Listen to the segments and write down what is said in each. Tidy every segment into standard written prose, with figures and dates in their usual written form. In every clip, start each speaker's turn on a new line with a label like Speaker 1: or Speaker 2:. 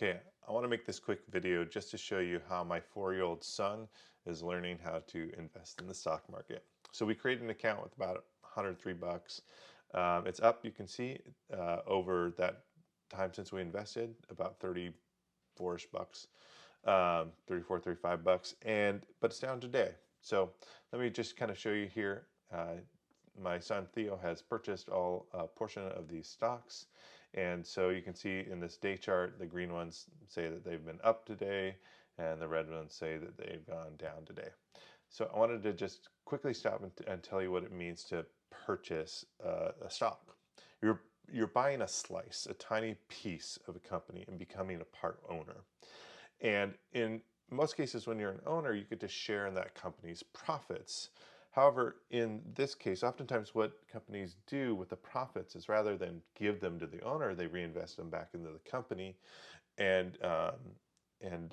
Speaker 1: Okay, I want to make this quick video just to show you how my 4-year-old son is learning how to invest in the stock market. So we created an account with about 103 bucks. It's up, you can see, over that time since we invested, about 34-ish bucks, 34, 35 bucks, but it's down today. So let me just kind of show you here. My son Theo has purchased a portion of these stocks. And so you can see in this day chart, the green ones say that they've been up today, and the red ones say that they've gone down today. So I wanted to just quickly stop and tell you what it means to purchase a stock. You're buying a slice, a tiny piece of a company, and becoming a part owner. And in most cases, when you're an owner, you get to share in that company's profits. However, in this case, oftentimes what companies do with the profits is rather than give them to the owner, they reinvest them back into the company and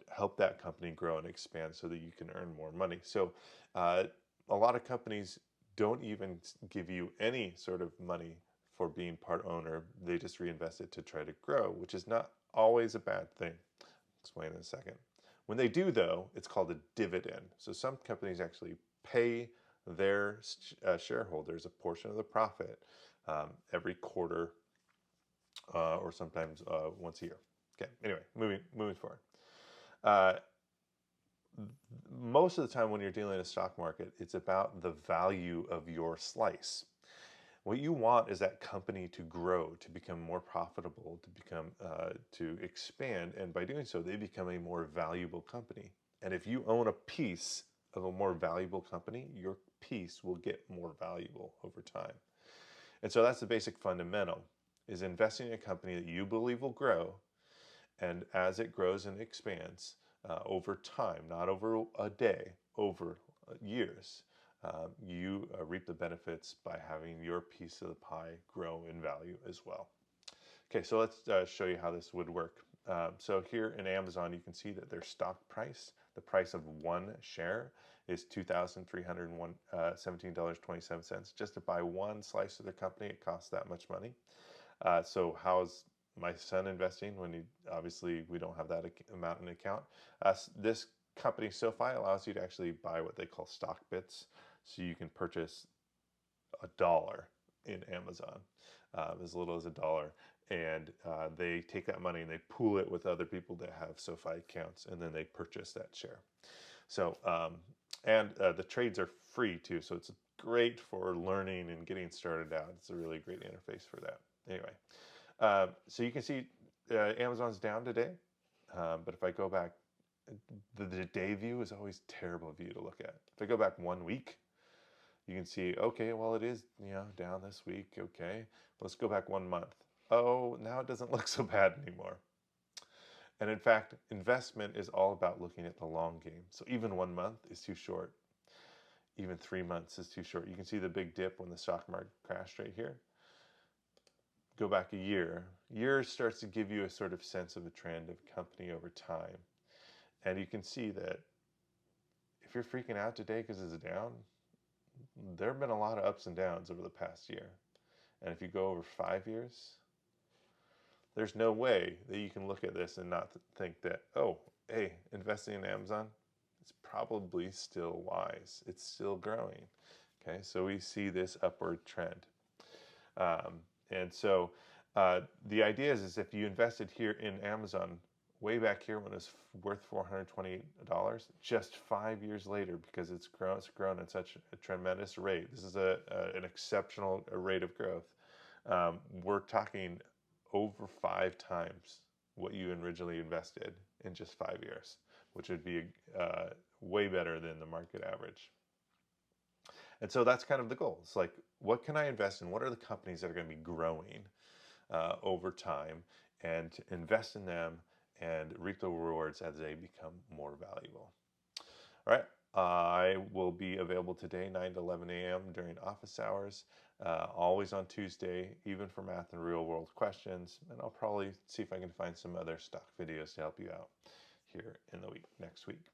Speaker 1: help that company grow and expand so that you can earn more money. So a lot of companies don't even give you any sort of money for being part owner. They just reinvest it to try to grow, which is not always a bad thing. I'll explain in a second. When they do, though, it's called a dividend. So some companies actually pay their shareholders a portion of the profit every quarter or sometimes once a year. Okay, anyway, moving forward. Most of the time when you're dealing in a stock market, it's about the value of your slice. What you want is that company to grow, to become more profitable, to expand, and by doing so, they become a more valuable company. And if you own a piece of a more valuable company, your piece will get more valuable over time. And so that's the basic fundamental, is investing in a company that you believe will grow, and as it grows and expands over time, not over a day, over years, you reap the benefits by having your piece of the pie grow in value as well. Okay, so let's show you how this would work. So here in Amazon, you can see that their stock price, the price of one share, is $2,317.27. Just to buy one slice of their company, it costs that much money. So how's my son investing when obviously we don't have that amount in account? This company, SoFi, allows you to actually buy what they call stock bits. So you can purchase $1 in Amazon, as little as $1. And they take that money and they pool it with other people that have SoFi accounts, and then they purchase that share. So, the trades are free too, so it's great for learning and getting started out. It's a really great interface for that. Anyway, so you can see Amazon's down today, but if I go back, the day view is always a terrible view to look at. If I go back 1 week, you can see, okay, well, it is down this week. Okay, let's go back 1 month. Oh, now it doesn't look so bad anymore. And in fact, investment is all about looking at the long game. So even 1 month is too short. Even 3 months is too short. You can see the big dip when the stock market crashed right here. Go back a year. Year starts to give you a sort of sense of a trend of a company over time. And you can see that if you're freaking out today because it's down, there have been a lot of ups and downs over the past year. And if you go over 5 years, there's no way that you can look at this and not think that, oh, hey, investing in Amazon, it's probably still wise. It's still growing. Okay, so we see this upward trend. And so the idea is if you invested here in Amazon way back here when it was worth $428, just 5 years later, because it's grown at such a tremendous rate. This is an exceptional rate of growth. We're talking over 5 times what you originally invested in just 5 years, which would be way better than the market average. And so that's kind of the goal. It's like, what can I invest in? What are the companies that are going to be growing over time, and invest in them and reap the rewards as they become more valuable. All right. I will be available today, 9 to 11 a.m. during office hours, always on Tuesday, even for math and real world questions. And I'll probably see if I can find some other stock videos to help you out here in the next week.